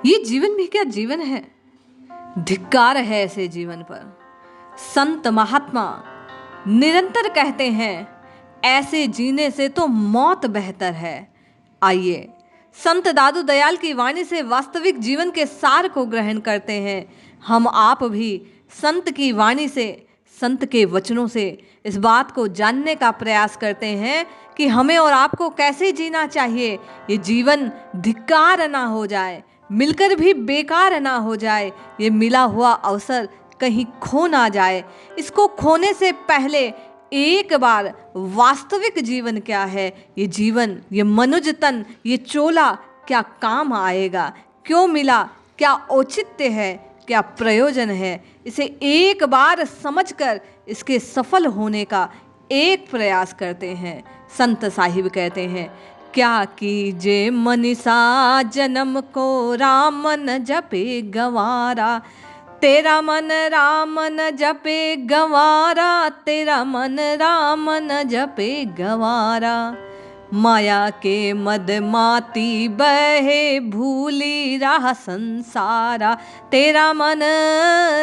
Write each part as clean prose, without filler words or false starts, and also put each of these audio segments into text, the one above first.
ये जीवन भी क्या जीवन है। धिक्कार है ऐसे जीवन पर। संत महात्मा निरंतर कहते हैं ऐसे जीने से तो मौत बेहतर है। आइए संत दादू दयाल की वाणी से वास्तविक जीवन के सार को ग्रहण करते हैं। हम आप भी संत की वाणी से, संत के वचनों से इस बात को जानने का प्रयास करते हैं कि हमें और आपको कैसे जीना चाहिए। ये जीवन धिक्कार ना हो जाए, मिलकर भी बेकार ना हो जाए, ये मिला हुआ अवसर कहीं खो ना जाए। इसको खोने से पहले एक बार वास्तविक जीवन क्या है, ये जीवन, ये मनुज तन, ये चोला क्या काम आएगा, क्यों मिला, क्या औचित्य है, क्या प्रयोजन है, इसे एक बार समझकर इसके सफल होने का एक प्रयास करते हैं। संत साहिब कहते हैं, क्या कीजे मनीषा जन्म को राम न जपे गवारा, तेरा मन राम न जपे गवारा, तेरा मन राम न जपे गवारा। माया के मद माती बहे भूली राह संसारा, तेरा मन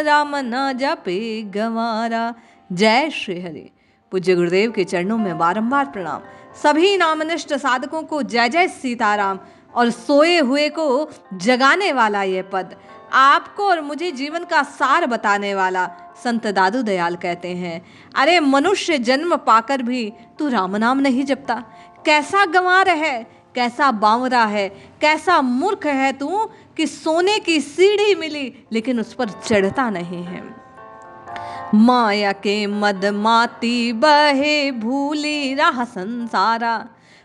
राम न जपे गवारा। जय श्री हरि। पूज्य गुरुदेव के चरणों में बारंबार प्रणाम। सभी नामनिष्ठ साधकों को जय जय सीताराम। और सोए हुए को जगाने वाला ये पद, आपको और मुझे जीवन का सार बताने वाला संत दादू दयाल कहते हैं, अरे मनुष्य जन्म पाकर भी तू राम नाम नहीं जपता, कैसा गंवार है, कैसा बावरा है, कैसा मूर्ख है तू कि सोने की सीढ़ी मिली लेकिन उस पर चढ़ता नहीं है। माया के मद माती बहे भूली राह संसारा।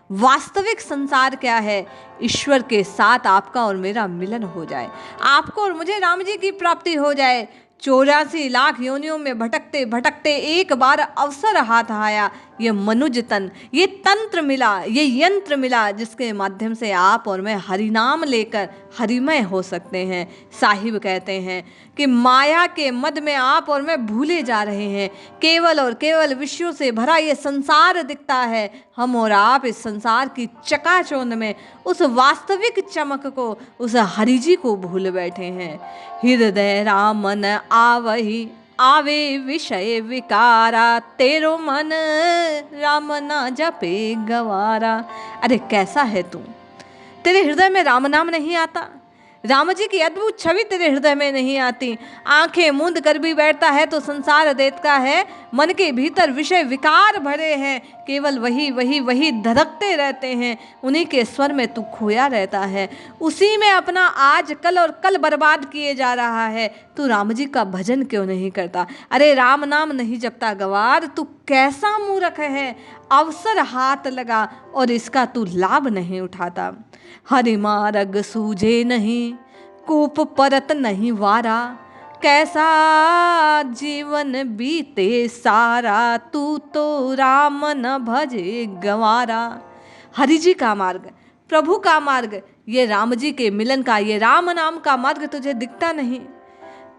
वास्तविक संसार क्या है? ईश्वर के साथ आपका और मेरा मिलन हो जाए, आपको और मुझे राम जी की प्राप्ति हो जाए। 84 लाख योनियों में भटकते भटकते एक बार अवसर हाथ आया, ये मनुज तन, ये तंत्र मिला, ये यंत्र मिला जिसके माध्यम से आप और मैं हरि नाम लेकर हरिमय हो सकते हैं। साहिब कहते हैं कि माया के मद में आप और मैं भूले जा रहे हैं, केवल और केवल विषयों से भरा ये संसार दिखता है। हम और आप इस संसार की चकाचौंध में उस वास्तविक चमक को, उस हरि जी को भूल बैठे हैं। हृदय रामन आवही आवे विषय विकारा, तेरो मन राम ना जपे गवारा। अरे कैसा है तू, तेरे हृदय में राम नाम नहीं आता, राम जी की अद्भुत छवि तेरे हृदय में नहीं आती। आंखें मूंद कर भी बैठता है तो संसार देखता है, मन के भीतर विषय विकार भरे हैं, केवल वही वही वही धड़कते रहते हैं, उन्हीं के स्वर में तू खोया रहता है, उसी में अपना आज कल और कल बर्बाद किए जा रहा है। तू राम जी का भजन क्यों नहीं करता? अरे राम नाम नहीं जपता गवार, तू कैसा मूर्ख है। अवसर हाथ लगा और इसका तू लाभ नहीं उठाता। हरि मार्ग सूझे नहीं, कूप परत नहीं वारा, कैसा जीवन बीते सारा, तू तो राम न भजे गवारा। हरि जी का मार्ग, प्रभु का मार्ग, ये राम जी के मिलन का, ये राम नाम का मार्ग तुझे दिखता नहीं।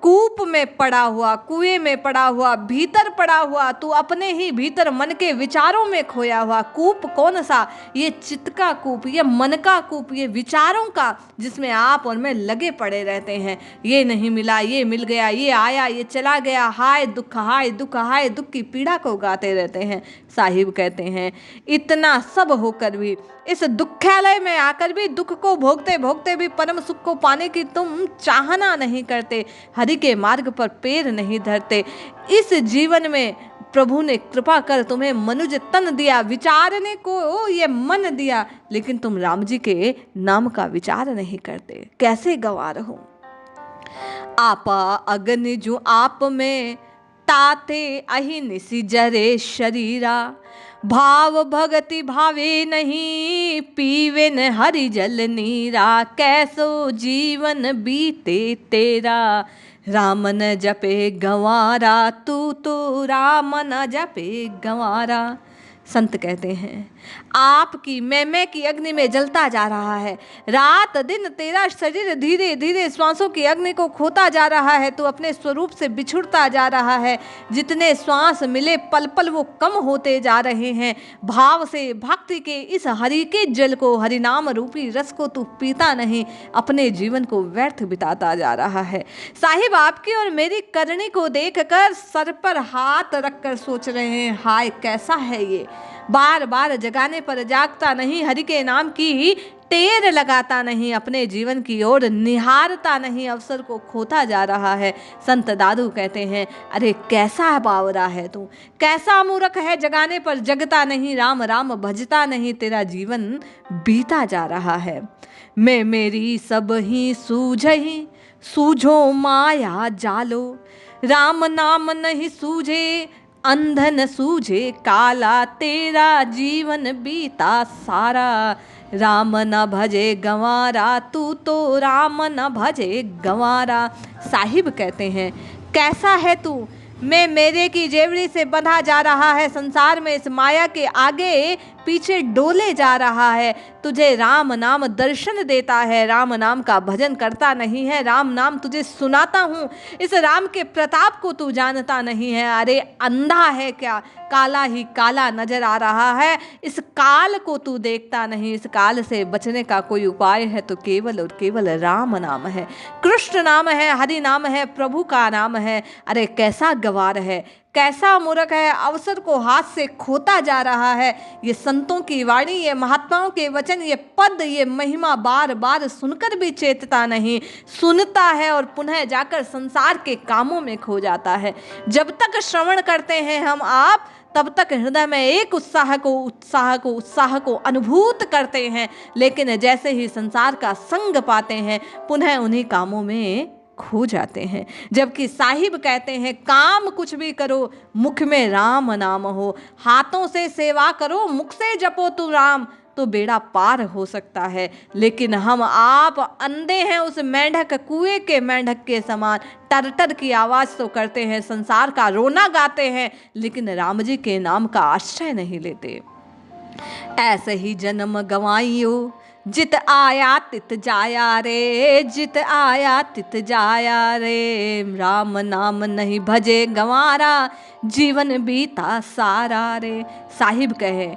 कूप में पड़ा हुआ, कुएं में पड़ा हुआ, भीतर पड़ा हुआ, तू अपने ही भीतर मन के विचारों में खोया हुआ। कूप कौन सा? ये चित्त का कूप, ये मन का कूप, ये विचारों का, जिसमें आप और मैं लगे पड़े रहते हैं। ये नहीं मिला, ये मिल गया, ये आया, ये चला गया, हाय दुख, हाय दुख, हाय दुख की पीड़ा को गाते रहते हैं। साहिब कहते हैं, इतना सब होकर भी, इस दुखालय में आकर भी, दुख को भोगते भोगते भी परम सुख को पाने की तुम चाहना नहीं करते, हरि के मार्ग पर पैर नहीं धरते। इस जीवन में प्रभु ने कृपा कर तुम्हें मनुज तन दिया, विचारने को ये मन दिया, लेकिन तुम राम जी के नाम का विचार नहीं करते। कैसे गवार हो? आपा अग्नि जो आप में ताते अहिनिसि जरे शरीरा, भाव भगति भावे नहीं, पीवे न हरि जल नीरा, कैसो जीवन बीते तेरा, राम न जपे गंवारा, तू तो राम न जपे गंवारा। संत कहते हैं आपकी मैं की अग्नि में जलता जा रहा है। रात दिन तेरा शरीर धीरे धीरे श्वासों की अग्नि को खोता जा रहा है। तू अपने स्वरूप से बिछुड़ता जा रहा है। जितने श्वास मिले पल पल वो कम होते जा रहे हैं। भाव से भक्ति के इस हरि के जल को, हरिनाम रूपी रस को तू पीता नहीं, अपने जीवन को व्यर्थ बिताता जा रहा है। साहिब आपकी और मेरी करनी को देखकर सर पर हाथ रखकर सोच रहे हैं, हाय कैसा है ये। बार बार जगाने पर जागता नहीं, हरि के नाम की टेर लगाता नहीं, अपने जीवन की ओर निहारता नहीं, अवसर को खोता जा रहा है। संत दादू कहते हैं, अरे कैसा बावरा है तू, कैसा मूर्ख है, जगाने पर जगता नहीं, राम राम भजता नहीं, तेरा जीवन बीता जा रहा है। मैं मेरी सब ही सूझही, सूझो माया जालो, राम नाम नहीं सूझे, अंधन सूझे काला, तेरा जीवन बीता सारा, राम न भजे गंवारा, तू तो राम न भजे गंवारा। साहिब कहते हैं, कैसा है तू, मैं मेरे की जेवड़ी से बंधा जा रहा है, संसार में इस माया के आगे पीछे डोले जा रहा है। तुझे राम नाम दर्शन देता है, राम नाम का भजन करता नहीं है, राम नाम तुझे सुनाता हूँ, इस राम के प्रताप को तू जानता नहीं है। अरे अंधा है क्या, काला ही काला नजर आ रहा है, इस काल को तू देखता नहीं। इस काल से बचने का कोई उपाय है तो केवल और केवल राम नाम है, कृष्ण नाम है, हरि नाम है, प्रभु का नाम है। अरे कैसा गवार है, कैसा मूर्ख है, अवसर को हाथ से खोता जा रहा है। ये संतों की वाणी, ये महात्माओं के वचन, ये पद, ये महिमा बार बार सुनकर भी चेतता नहीं, सुनता है और पुनः जाकर संसार के कामों में खो जाता है। जब तक श्रवण करते हैं हम आप, तब तक हृदय में एक उत्साह को अनुभूत करते हैं, लेकिन जैसे ही संसार का संग पाते हैं, पुनः उन्हीं कामों में खो जाते हैं। जबकि साहिब कहते हैं, काम कुछ भी करो, मुख में राम नाम हो, हाथों से सेवा करो, मुख से जपो तू राम, तो बेड़ा पार हो सकता है। लेकिन हम आप अंधे हैं, उस मेंढक, कुएं के मेंढक के समान टर टर की आवाज तो करते हैं, संसार का रोना गाते हैं, लेकिन राम जी के नाम का आश्रय नहीं लेते। ऐसे ही जन्म गंवाइयो, जित आया तित जाया रे, जित आया तित जाया रे, राम नाम नहीं भजे गंवारा, जीवन बीता सारा रे। साहिब कहे,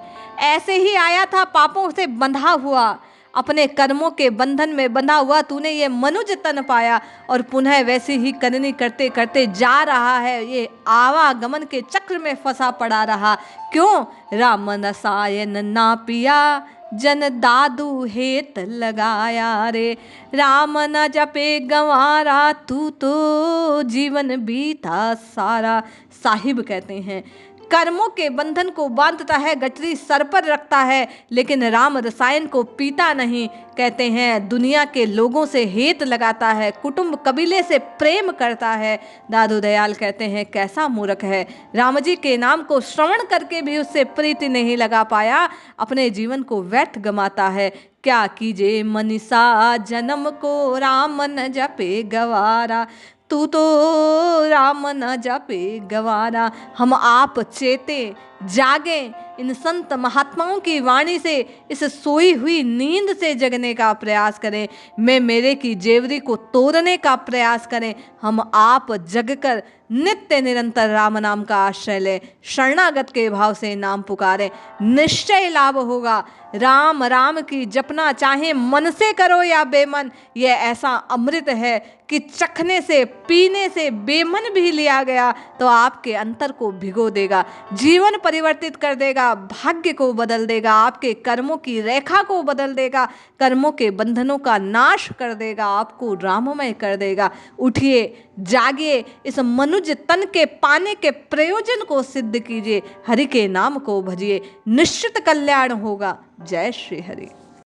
ऐसे ही आया था पापों से बंधा हुआ, अपने कर्मों के बंधन में बंधा हुआ तूने ये मनुज तन पाया, और पुनः वैसे ही करनी करते करते जा रहा है, ये आवागमन के चक्र में फंसा पड़ा रहा। क्यों? राम रसायन ना पिया, जन दादू हेत लगाया रे, राम न जपे गंवारा, तू तो जीवन बीता सारा। साहिब कहते हैं, कर्मों के बंधन को बांधता है, गठरी सर पर रखता है, लेकिन राम रसायन को पीता नहीं। कहते हैं, दुनिया के लोगों से हेत लगाता है, कुटुंब कबीले से प्रेम करता है। दादू दयाल कहते हैं, कैसा मूर्ख है, राम जी के नाम को श्रवण करके भी उससे प्रीति नहीं लगा पाया, अपने जीवन को व्यर्थ गमाता है। क्या कीजे मनीषा जन्म को, राम न जपे गवारा, तू तो राम न जपे गवारा। हम आप चेते, जागे, इन संत महात्माओं की वाणी से, इस सोई हुई नींद से जगने का प्रयास करें, मैं मेरे की जेवरी को तोड़ने का प्रयास करें। हम आप जगकर नित्य निरंतर राम नाम का आश्रय लें, शरणागत के भाव से नाम पुकारें, निश्चय लाभ होगा। राम राम की जपना चाहे मन से करो या बेमन, यह ऐसा अमृत है कि चखने से, पीने से बेमन भी लिया गया तो आपके अंतर को भिगो देगा, जीवन परिवर्तित कर देगा, भाग्य को बदल देगा, आपके कर्मों की रेखा को बदल देगा, कर्मों के बंधनों का नाश कर देगा, आपको राममय कर देगा। उठिए, जागिए, इस मनुज तन के पाने के प्रयोजन को सिद्ध कीजिए, हरि के नाम को भजिए, निश्चित कल्याण होगा। जय श्री हरि।